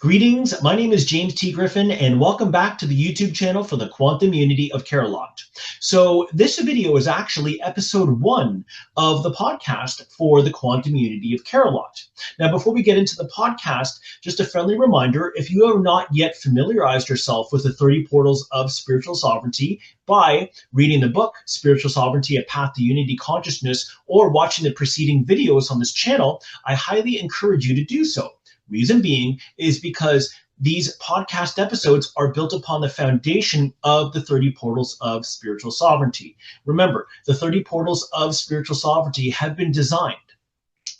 Greetings, my name is James T. Griffin, and welcome back to the YouTube channel for the QuantumUnity of CARALOT. So this video is actually episode 1 of the podcast for the QuantumUnity of CARALOT. Now, before we get into the podcast, just a friendly reminder, if you have not yet familiarized yourself with the 30 Portals of Spiritual Sovereignty by reading the book, Spiritual Sovereignty, A Path to Unity Consciousness, or watching the preceding videos on this channel, I highly encourage you to do so. Reason being is because these podcast episodes are built upon the foundation of the 30 Portals of Spiritual Sovereignty. Remember, the 30 Portals of Spiritual Sovereignty have been designed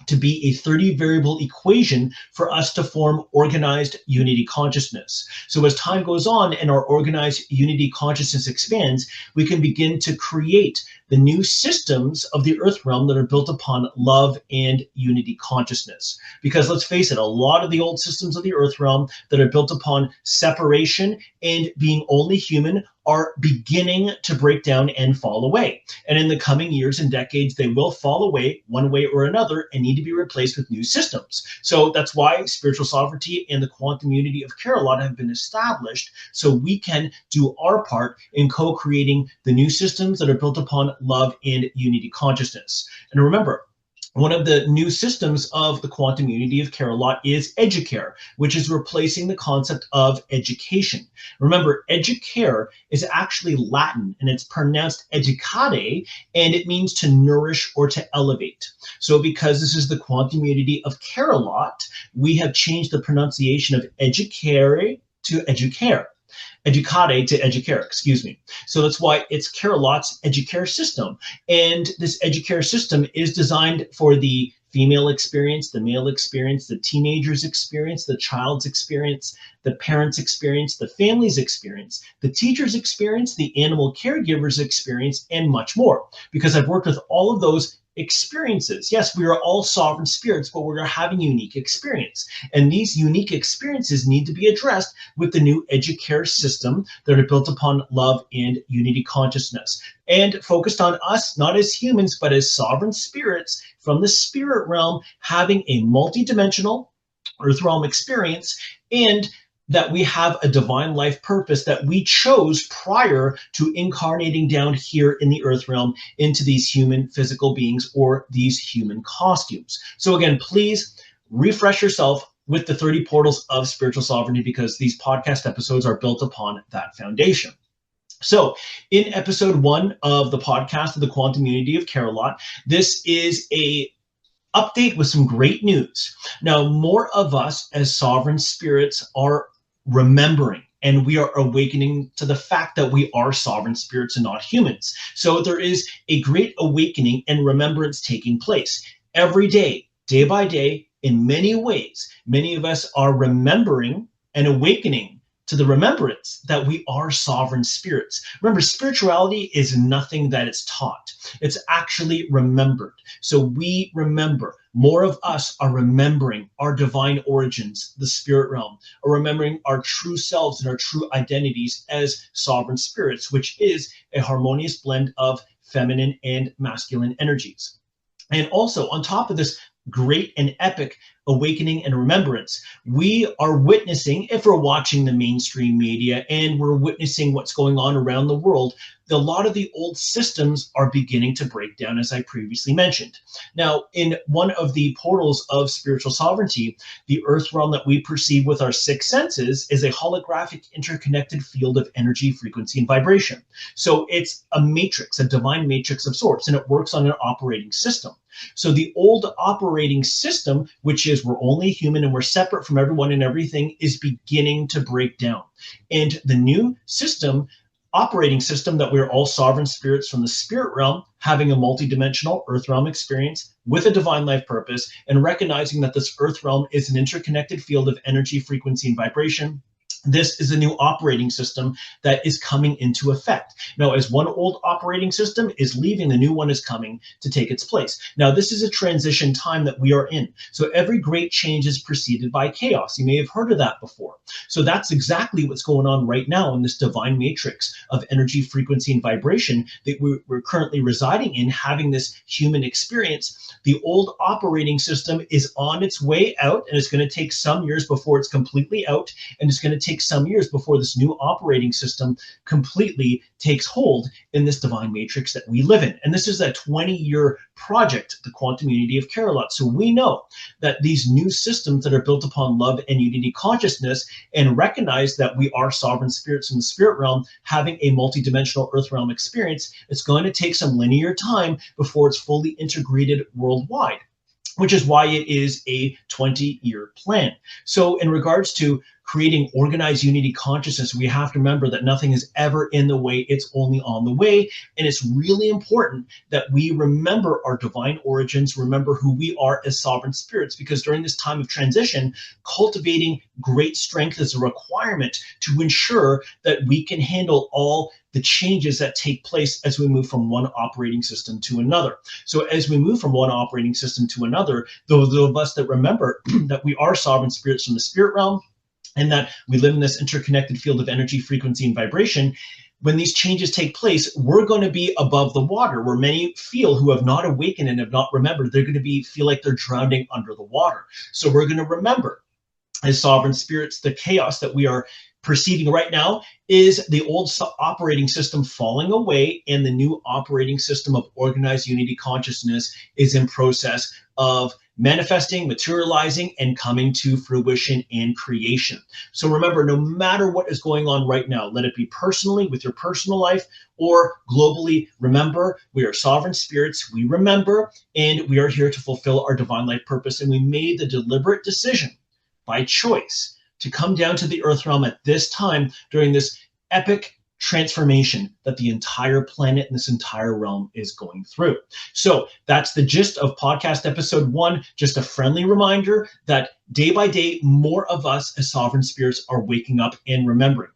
to be a 30 variable equation for us to form organized unity consciousness. So as time goes on and our organized unity consciousness expands, we can begin to create the new systems of the earth realm that are built upon love and unity consciousness. Because let's face it, a lot of the old systems of the earth realm that are built upon separation and being only human are beginning to break down and fall away. And in the coming years and decades, they will fall away one way or another and need to be replaced with new systems. So that's why spiritual sovereignty and the QuantumUnity of CARALOT have been established so we can do our part in co-creating the new systems that are built upon love and unity consciousness. And remember, one of the new systems of the QuantumUnity of CARALOT is educare, which is replacing the concept of education. Remember, educare is actually Latin, and it's pronounced educare, and it means to nourish or to elevate. So because this is the QuantumUnity of CARALOT, we have changed the pronunciation of educare to educare. Educare to educare, excuse me. So that's why it's CARALOT's educare system. And this educare system is designed for the female experience, the male experience, the teenager's experience, the child's experience, the parent's experience, the family's experience, the teacher's experience, the animal caregiver's experience, and much more. Because I've worked with all of those experiences. Yes, we are all sovereign spirits, but we're having unique experience. And these unique experiences need to be addressed with the new educare system that are built upon love and unity consciousness. And focused on us, not as humans, but as sovereign spirits from the spirit realm, having a multidimensional earth realm experience, and that we have a divine life purpose that we chose prior to incarnating down here in the earth realm into these human physical beings or these human costumes. So again, please refresh yourself with the 30 Portals of Spiritual Sovereignty because these podcast episodes are built upon that foundation. So in episode 1 of the podcast of the QuantumUnity of CARALOT, this is a update with some great news. Now, more of us as sovereign spirits are remembering, and we are awakening to the fact that we are sovereign spirits and not humans. So there is a great awakening and remembrance taking place every day, day by day, in many ways. Many of us are remembering and awakening to the remembrance that we are sovereign spirits. Remember, spirituality is nothing that it's taught. It's actually remembered. So we remember. More of us are remembering our divine origins, the spirit realm, or remembering our true selves and our true identities as sovereign spirits, which is a harmonious blend of feminine and masculine energies. And also, on top of this great and epic awakening and remembrance, we are witnessing, if we're watching the mainstream media and we're witnessing what's going on around the world, a lot of the old systems are beginning to break down, as I previously mentioned. Now, in one of the portals of spiritual sovereignty, the earth realm that we perceive with our 6 senses is a holographic interconnected field of energy, frequency, and vibration. So it's a matrix, a divine matrix of sorts, and it works on an operating system. So the old operating system, which is we're only human and we're separate from everyone and everything, is beginning to break down. And the new system, operating system, that we're all sovereign spirits from the spirit realm, having a multidimensional earth realm experience with a divine life purpose, and recognizing that this earth realm is an interconnected field of energy, frequency, and vibration, This is a new operating system that is coming into effect. Now, as one old operating system is leaving, the new one is coming to take its place. Now, this is a transition time that we are in. So every great change is preceded by chaos. You may have heard of that before. So that's exactly what's going on right now in this divine matrix of energy, frequency, and vibration that we're currently residing in, having this human experience. The old operating system is on its way out, and it's going to take some years before it's completely out, and it's going to take some years before this new operating system completely takes hold in this divine matrix that we live in. And this is a 20-year project, the Quantum Unity of CARALOT. So we know that these new systems that are built upon love and unity consciousness, and recognize that we are sovereign spirits in the spirit realm having a multidimensional earth realm experience, it's going to take some linear time before it's fully integrated worldwide, which is why it is a 20-year plan. So in regards to creating organized unity consciousness, we have to remember that nothing is ever in the way, it's only on the way. And it's really important that we remember our divine origins, remember who we are as sovereign spirits, because during this time of transition, cultivating great strength is a requirement to ensure that we can handle all the changes that take place as we move from one operating system to another. So as we move from one operating system to another, those of us that remember that we are sovereign spirits from the spirit realm, and that we live in this interconnected field of energy, frequency, and vibration, when these changes take place, we're going to be above the water, where many feel who have not awakened and have not remembered, they're going to feel like they're drowning under the water. So we're going to remember, as sovereign spirits, the chaos that we are perceiving right now is the old operating system falling away, and the new operating system of organized unity consciousness is in process of manifesting, materializing, and coming to fruition and creation. So remember, no matter what is going on right now, let it be personally with your personal life or globally, remember, we are sovereign spirits, we remember, and we are here to fulfill our divine life purpose. And we made the deliberate decision by choice to come down to the earth realm at this time during this epic transformation that the entire planet and this entire realm is going through. So that's the gist of podcast episode 1, just a friendly reminder that day by day, more of us as sovereign spirits are waking up and remembering.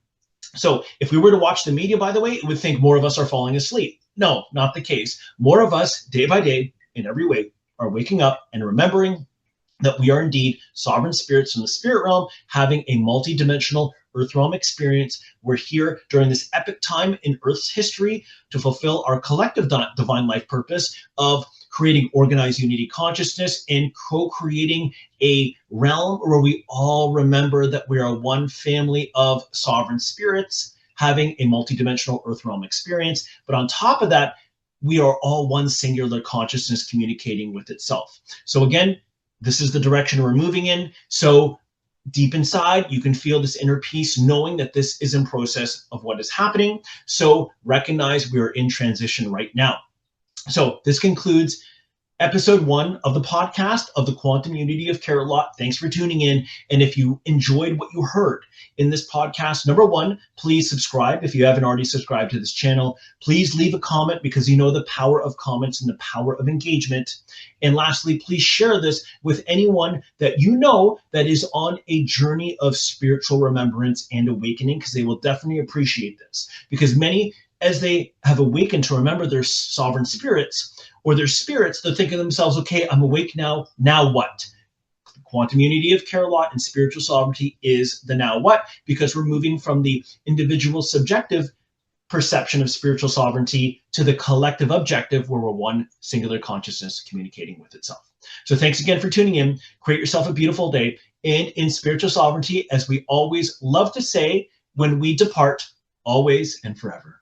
So if we were to watch the media, by the way, it would think more of us are falling asleep. No, not the case. More of us, day by day, in every way, are waking up and remembering that we are indeed sovereign spirits from the spirit realm having a multidimensional earth realm experience. We're here during this epic time in Earth's history to fulfill our collective divine life purpose of creating organized unity consciousness and co-creating a realm where we all remember that we are one family of sovereign spirits having a multidimensional earth realm experience. But on top of that, we are all one singular consciousness communicating with itself. So again, this is the direction we're moving in. So deep inside, you can feel this inner peace, knowing that this is in process of what is happening. So recognize we are in transition right now. So this concludes episode 1 of the podcast of the Quantum Unity of CARALOT. Thanks for tuning in. And if you enjoyed what you heard in this podcast, number 1, please subscribe if you haven't already subscribed to this channel. Please leave a comment, because you know the power of comments and the power of engagement. And lastly, please share this with anyone that you know that is on a journey of spiritual remembrance and awakening, because they will definitely appreciate this. Because many, as they have awakened to remember their sovereign spirits, or their spirits, they're thinking to themselves, okay, I'm awake now, now what? The Quantum Unity of CARALOT and spiritual sovereignty is the now what, because we're moving from the individual subjective perception of spiritual sovereignty to the collective objective, where we're one singular consciousness communicating with itself. So thanks again for tuning in. Create yourself a beautiful day. And in spiritual sovereignty, as we always love to say when we depart, always and forever.